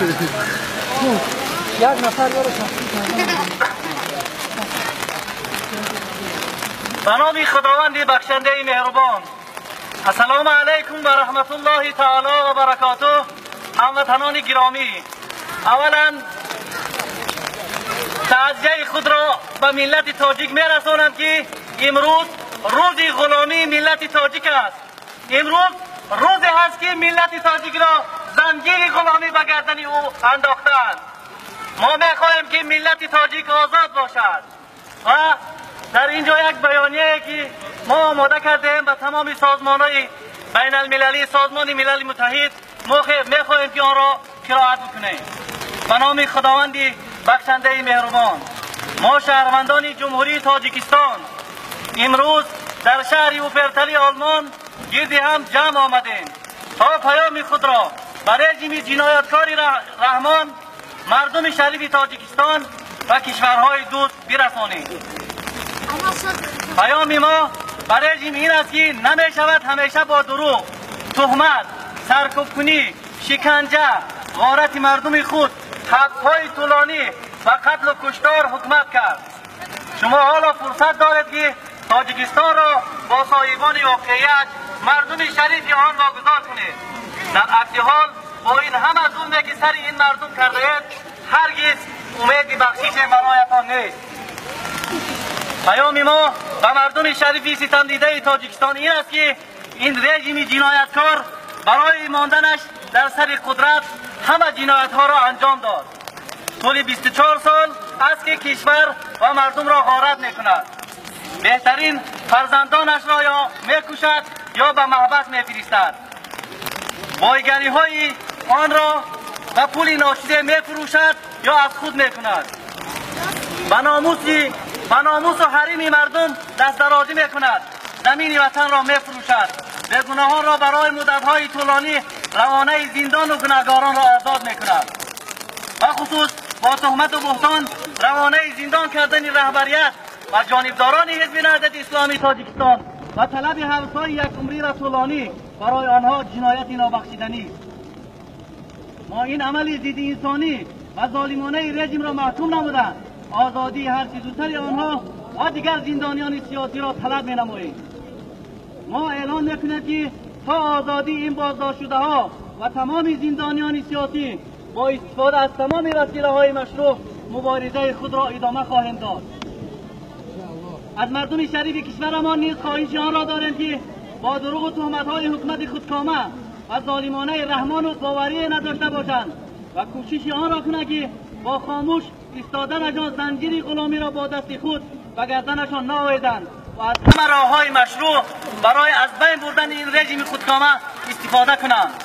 یک نفر یارو شخصی به نام خداوند بخشنده مهربان. السلام علیکم و رحمت الله تعالی و برکاته. هموطنان گرامی، اولا تعزیه خود را به ملت تاجیک میرسانم که امروز روز غلامی ملت تاجیک است. امروز روزی است که ملت تاجیک را زنجیر غلامی به گردن او انداختند. ما میخواهیم که ملت تاجیک آزاد باشد و در اینجا یک بیانیه که ما آماده کردیم به تمام سازمان‌های بین المللی، سازمان ملل متحد میخواهیم که آن را قرائت بکنیم. به نام خداوند بخشنده مهربان، ما شهروندان جمهوری تاجیکستان امروز در شهر اوپرتلی آلمان گردی هم جمع آمدیم تا پیام خود را برای رژیم جنایتکاری رحمان مردم شریف تاجیکستان و کشورهای دوست برسانیم. پیام ما برای رژیم این است که نمی شود همیشه با دروغ، تهمت، سرکوب‌کنی، شکنجه، غارت مردم خود، حق‌های طولانی و قتل و کشتار حکومت کرد. شما حالا فرصت دارید که تاجیکستان را با صاحبان واقعیت مردم شریف آن واگذار کنید. در عکس حال با این همه ظلمی که سر این مردم کرده اید هرگز امید بخشش برایتان نیست. پیام ما به مردم شریف ستم دیده تاجیکستان این است که این رژیم جنایتکار برای ماندنش در سر قدرت همه جنایت ها را انجام داد. طول 24 سال است که کشور و مردم را غارت می کند. بهترین فرزندانش را یا می کشد یا به محبس می فرستد. بایگری های آن را و پول ناشده می فروشد یا از خود می کند. به ناموس و حریم مردم دست درازی می کند. زمین وطن را می فروشد. بیگناهان را برای مدت‌های طولانی روانه زندان و گناهکاران را آزاد می کند. و خصوص با تهمت و بهتان روانه زندان کردن رهبریت و جانبداران حزب نهضت اسلامی تاجیکستان و طلب حبس‌های یک عمری را طولانی برای آنها جنایت نابخشیدنی. ما این عمل ضد انسانی و ظالمانه رژیم را محکوم نمودند. آزادی هر چه زودتر آنها و دیگر زندانیان سیاسی را طلب می‌نماییم. ما اعلان می‌کنیم که تا آزادی این بازداشت شده ها و تمام زندانیان سیاسی با استفاده از تمام وسیله‌های مشروع مبارزه خود را ادامه خواهیم داد. از مردم شریف کشورمان نیز خواهش آن را داریم که با دروغ و تهمت‌های حکومت خودکامه و ظالمانه رحمان و باوری نداشته باشند و کوشش آن را کنند که با خاموش ایستادنشان زنجیر غلامی را با دست خود به گردنشان نآویزند و از همه راه‌های مشروع برای از بین بردن این رژیم خودکامه استفاده کنند.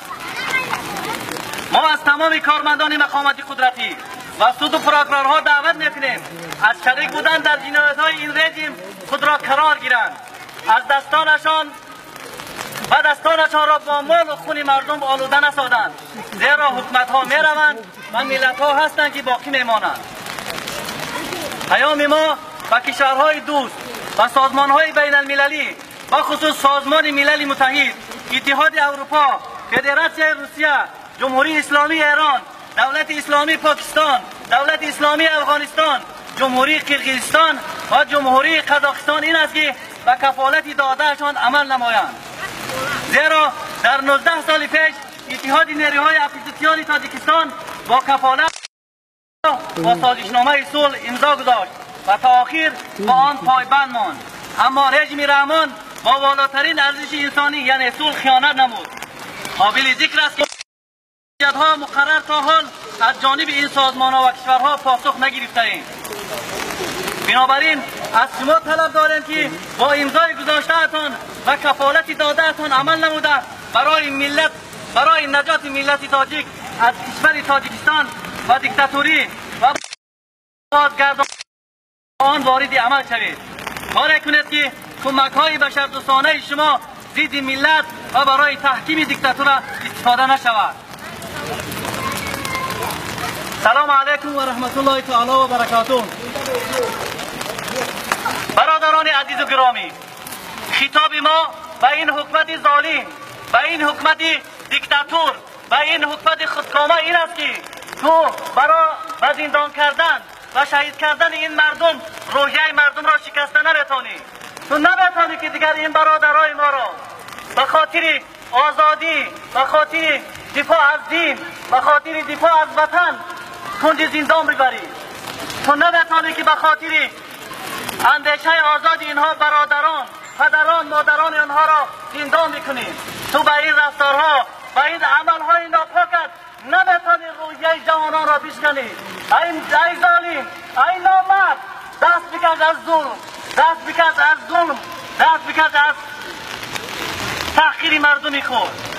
ما از تمام کارمندان مقامات قدرتی و سود و پروکرورها دعوت میکنیم از شریک بودن در جنایت‌های این رژیم خود را قرار گیرند. از دستانشان را با مال و خون مردم آلوده نسازند، زیرا حکومت‌ها میروند و ملت‌ها هستند که باقی میمانند. پیام ما به کشورهای دوست و سازمان‌های بین المللی و خصوص سازمان ملل متحد، اتحاد اروپا، فدراسیون روسیه، جمهوری اسلامی ایران، دولت اسلامی پاکستان، دولت اسلامی افغانستان، جمهوری قرقیزستان و جمهوری قزاقستان این است که به کفالت دادهشان عمل نمایند. زیرا در 19 سال پیش اتحاد نیروهای اپوزیسیون تاجیکستان با کفالت با سازشنامه صلح امضا گذاشت و تا آخر با آن پایبند ماند. اما رژیم رحمان با بالاترین ارزش انسانی یعنی صلح خیانت نمود. قابل ذکر است که ها مقرر تا حال از جانب این سازمان‌ها و کشورها پاسخ نگرفته‌ایم. بنابراین از شما طلب داریم که با امضای گذاشته‌تان و کفالت داده‌تان عمل نموده برای نجات ملت تاجیک از کشور تاجیکستان و دیکتاتوری و بازگردان آن وارد عمل شوید. کاری کنید که کمک‌های بشردوستانه شما ضد ملت و برای تحکیم دیکتاتور استفاده نشود. سلام علیکم و رحمت الله تعالی و برکاته. برادران عزیز و گرامی، خطاب ما به این حکومت ظالم، به این حکومت دیکتاتور، به این حکومت خودکامه این است که تو برای به زندان کردن و شهید کردن این مردم روحیه مردم را شکسته نمیتونی. تو نمیتونی که دیگر این برادرای ما را به خاطر آزادی، به خاطر دفاع از دین، به خاطر دفاع از وطن کنج زندان ببری. تو نمیتونی که به خاطر اندیشه آزادی اینها برادران، پدران، مادران اینها را زندان بکنی. تو به این رفتارها، به این عملهای ناپاکت نمیتونی روحیه جوانان را بشکنی. ای ظالم، ای نامرد، دست بکش از ظلم، دست بکش از ظلم، دست بکش از تحقیر مردمی خود.